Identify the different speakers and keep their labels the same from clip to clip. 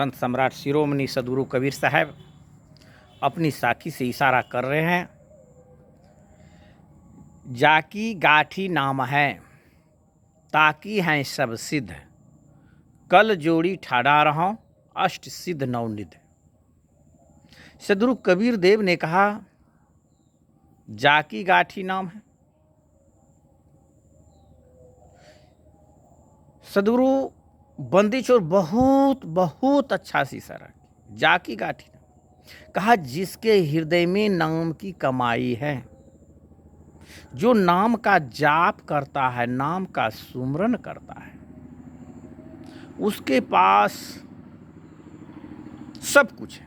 Speaker 1: संत सम्राट शिरोमणि सदगुरु कबीर साहब अपनी साखी से इशारा कर रहे हैं। जाकी गाठी नाम है, ताकी हैं सब सिद्ध, कल जोड़ी ठाड़ा रहो, अष्ट सिद्ध नवनिध। सदगुरु कबीर देव ने कहा, जाकी गाठी नाम है। सदगुरु बंदी छोड़ बहुत बहुत अच्छा सी इशारा की। जाकी गाठी नाम कहा, जिसके हृदय में नाम की कमाई है, जो नाम का जाप करता है, नाम का सुमरन करता है, उसके पास सब कुछ है,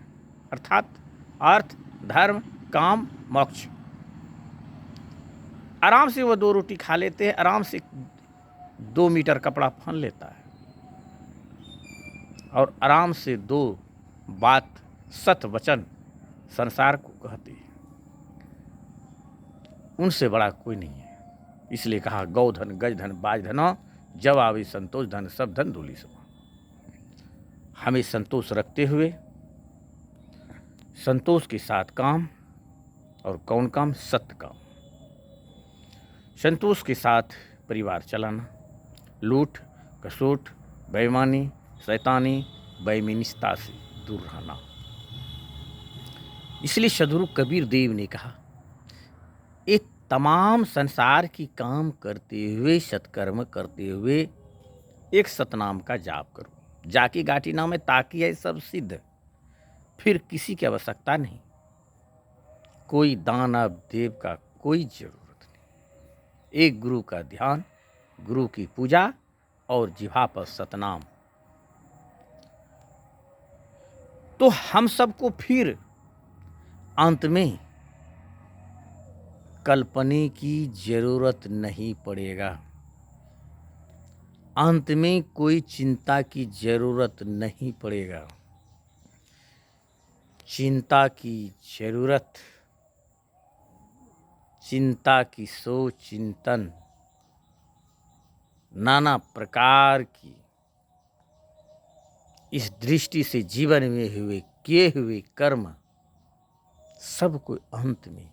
Speaker 1: अर्थात अर्थ, धर्म, काम, मोक्ष। आराम से वो 2 रोटी खा लेते हैं, आराम से 2 मीटर कपड़ा पहन लेता है और आराम से 2 बात सत वचन संसार को कहते हैं। उनसे बड़ा कोई नहीं है। इसलिए कहा, गौधन गजधन बाजधन, जब आवे संतोष धन, सब धन धूलि समा। हमें संतोष रखते हुए संतोष के साथ काम, और कौन काम? सत्य काम। संतोष के साथ परिवार चलाना, लूट खसोट, बेईमानी, शैतानी, बेईमानिस्ता से दूर रहना। इसलिए सदगुरु कबीर देव ने कहा, ये तमाम संसार की काम करते हुए, सत्कर्म करते हुए एक सतनाम का जाप करो। जाकी गाठी नाम है, ताकि है सब सिद्ध, फिर किसी की आवश्यकता नहीं, कोई दानव देव का कोई जरूरत नहीं। एक गुरु का ध्यान, गुरु की पूजा और जिह्वा पर सतनाम। तो हम सबको फिर अंत में कल्पने की जरूरत नहीं पड़ेगा, अंत में कोई चिंता की जरूरत नहीं पड़ेगा। चिंता की जरूरत, चिंता की सोच, चिंतन, नाना प्रकार की इस दृष्टि से जीवन में किए हुए कर्म सब को अंत में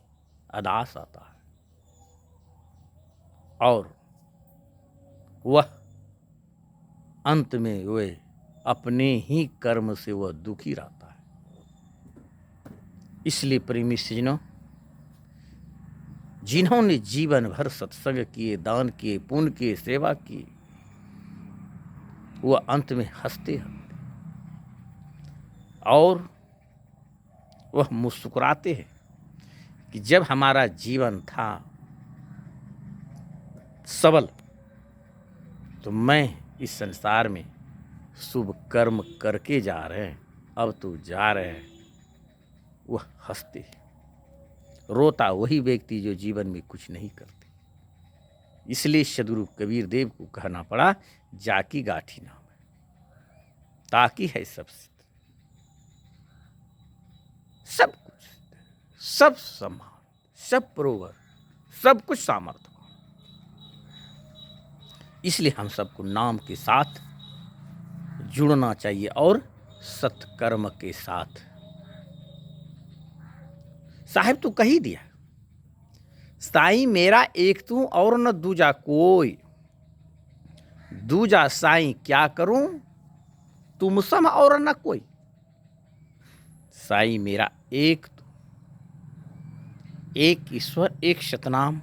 Speaker 1: अदास आता है, और वह अंत में वे अपने ही कर्म से वह दुखी रहता है। इसलिए प्रेमी सज्जनों, जिन्होंने जीवन भर सत्संग किए, दान किए, पुण्य किए, सेवा की, वह अंत में हंसते हंसते और वह मुस्कुराते हैं कि जब हमारा जीवन था सबल, तो मैं इस संसार में शुभ कर्म करके जा रहे हैं, अब तो जा रहे हैं। वह हंसते हैं। रोता वही व्यक्ति जो जीवन में कुछ नहीं करते। इसलिए सदगुरु कबीर देव को कहना पड़ा, जाकी गाठी नाम है, ताकि है सब सिद्ध, सब कुछ, सब सम्मान, सब प्रोवर, सब कुछ सामर्थ्य। इसलिए हम सबको नाम के साथ जुड़ना चाहिए और सत्कर्म के साथ। साहिब तो कह ही दिया, साईं मेरा एक तू और न दूजा कोई, दूजा साईं क्या करूं, तुम सम और न कोई। साईं मेरा एक तू, एक ईश्वर, एक सतनाम,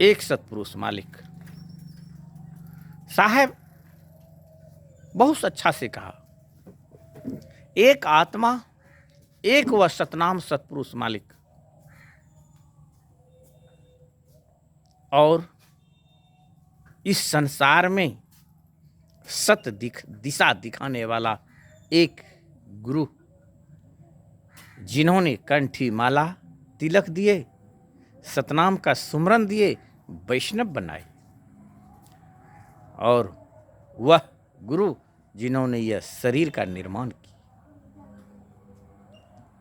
Speaker 1: एक सतपुरुष मालिक। साहब बहुत अच्छा से कहा, एक आत्मा, एक वह सतनाम सतपुरुष मालिक, और इस संसार में सत्य दिशा दिखाने वाला एक गुरु, जिन्होंने कंठी माला तिलक दिए, सतनाम का सुमरन दिए, वैष्णव बनाए, और वह गुरु जिन्होंने यह शरीर का निर्माण किया।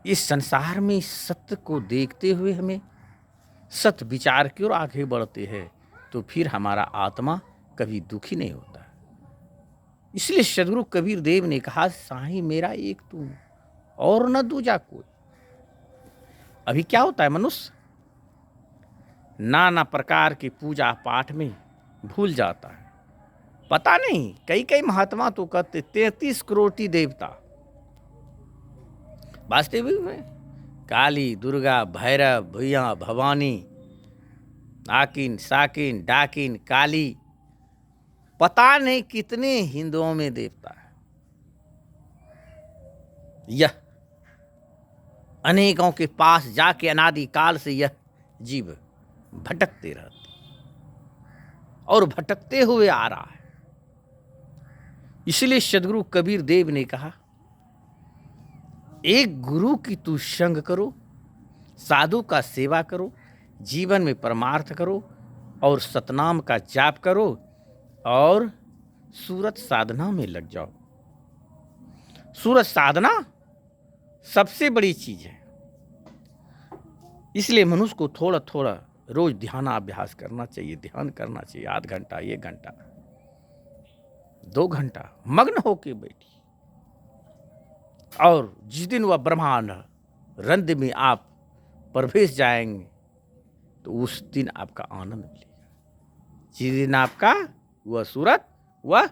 Speaker 1: इस संसार में सत्य को देखते हुए हमें सत्य विचार की ओर आगे बढ़ते हैं, तो फिर हमारा आत्मा कभी दुखी नहीं होता। इसलिए सदगुरु कबीर देव ने कहा, साईं मेरा एक तू और न दूजा कोई। अभी क्या होता है, मनुष्य नाना प्रकार की पूजा पाठ में भूल जाता है। पता नहीं, कई कई महात्मा तो कहते 33 करोड़ देवता। वास्तविक में काली, दुर्गा, भैरव, भैया, भवानी, आकिन, साकिन, डाकिन, काली, पता नहीं कितने हिंदुओं में देवता है। यह अनेकों के पास जाके अनादि काल से यह जीव भटकते रहते और भटकते हुए आ रहा है। इसलिए सदगुरु कबीर देव ने कहा, एक गुरु की तू संग करो, साधु का सेवा करो, जीवन में परमार्थ करो और सतनाम का जाप करो और सूरत साधना में लग जाओ। सूरत साधना सबसे बड़ी चीज है। इसलिए मनुष्य को थोड़ा थोड़ा रोज ध्यानाभ्यास करना चाहिए, ध्यान करना चाहिए। आध घंटा, 1 घंटा, 2 घंटा मग्न होके बैठी, और जिस दिन वह ब्रह्मांड रंध्र में आप प्रवेश जाएंगे तो उस दिन आपका आनंद मिलेगा। जिस दिन आपका वह सूरत वह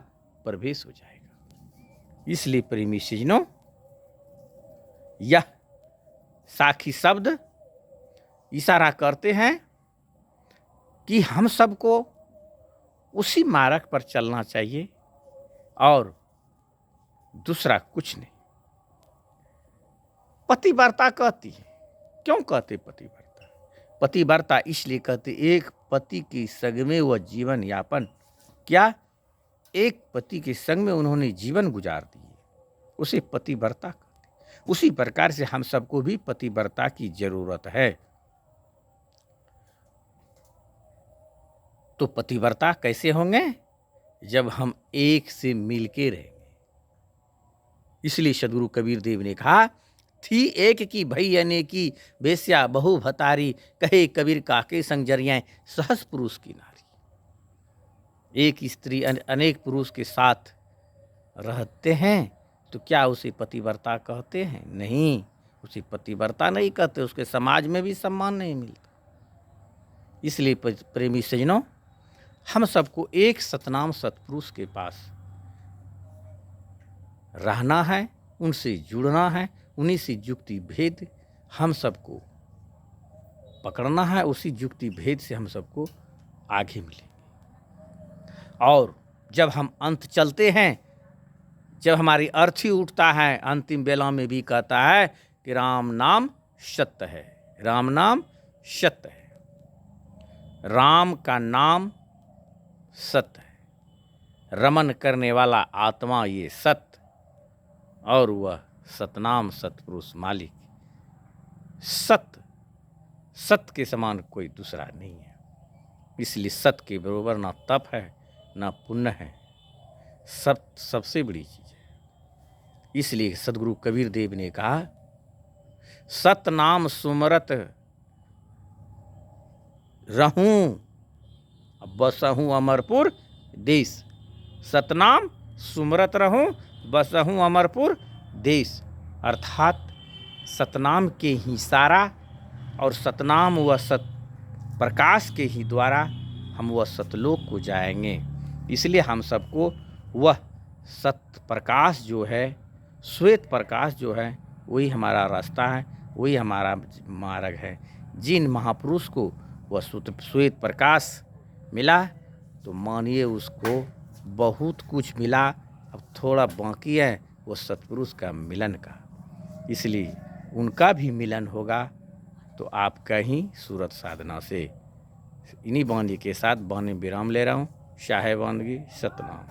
Speaker 1: प्रवेश हो जाएगा। इसलिए प्रेमी सज्जनों, यह साखी शब्द इशारा करते हैं कि हम सबको उसी मार्ग पर चलना चाहिए और दूसरा कुछ नहीं। पतिव्रता कहती है, क्यों कहते पतिव्रता? पतिव्रता इसलिए कहते, एक पति के संग में वह जीवन यापन, क्या एक पति के संग में उन्होंने जीवन गुजार दिए, उसे पतिव्रता कहते। उसी प्रकार से हम सबको भी पतिव्रता की जरूरत है। तो पतिव्रता कैसे होंगे? जब हम एक से मिलके रहेंगे। इसलिए सदगुरु कबीर देव ने कहा, थी एक की भई अनेकी, बेस्या बहु भतारी, कहे कबीर काके संग जरियां, सहस पुरुष की नारी। एक स्त्री अनेक पुरुष के साथ रहते हैं तो क्या उसे पतिव्रता कहते हैं? नहीं, उसे पतिव्रता नहीं कहते। उसके समाज में भी सम्मान नहीं मिलता। इसलिए प्रेमी सज्जनों, हम सबको एक सतनाम सतपुरुष के पास रहना है, उनसे जुड़ना है, उन्हीं से युक्ति भेद हम सबको पकड़ना है। उसी युक्ति भेद से हम सबको आगे मिलेंगे। और जब हम अंत चलते हैं, जब हमारी अर्थी उठता है, अंतिम बेला में भी कहता है कि राम नाम सत्य है, राम नाम सत्य है। राम का नाम सत्य है। रमन करने वाला आत्मा ये सत्य, और वह सतनाम सतपुरुष मालिक। सत्य, सत्य के समान कोई दूसरा नहीं है। इसलिए सत्य के बरोबर ना तप है ना पुण्य है। सत्य सबसे बड़ी चीज है। इसलिए सदगुरु कबीर देव ने कहा, सत नाम सुमरत रहूं बसहूं अमरपुर देश। सतनाम सुमरत रहूं बसहूं अमरपुर देश। अर्थात सतनाम के ही सारा और सतनाम व सत प्रकाश के ही द्वारा हम वह सतलोक को जाएंगे। इसलिए हम सबको वह सत्य प्रकाश जो है, श्वेत प्रकाश जो है, वही हमारा रास्ता है, वही हमारा मार्ग है। जिन महापुरुष को वह श्वेत प्रकाश मिला तो मानिए उसको बहुत कुछ मिला। अब थोड़ा बाकी है वो सतपुरुष का मिलन का। इसलिए उनका भी मिलन होगा तो आपका ही सूरत साधना से। इन्हीं बांधी के साथ बानी विराम ले रहा हूँ। शाहे बांदगी सतनाम।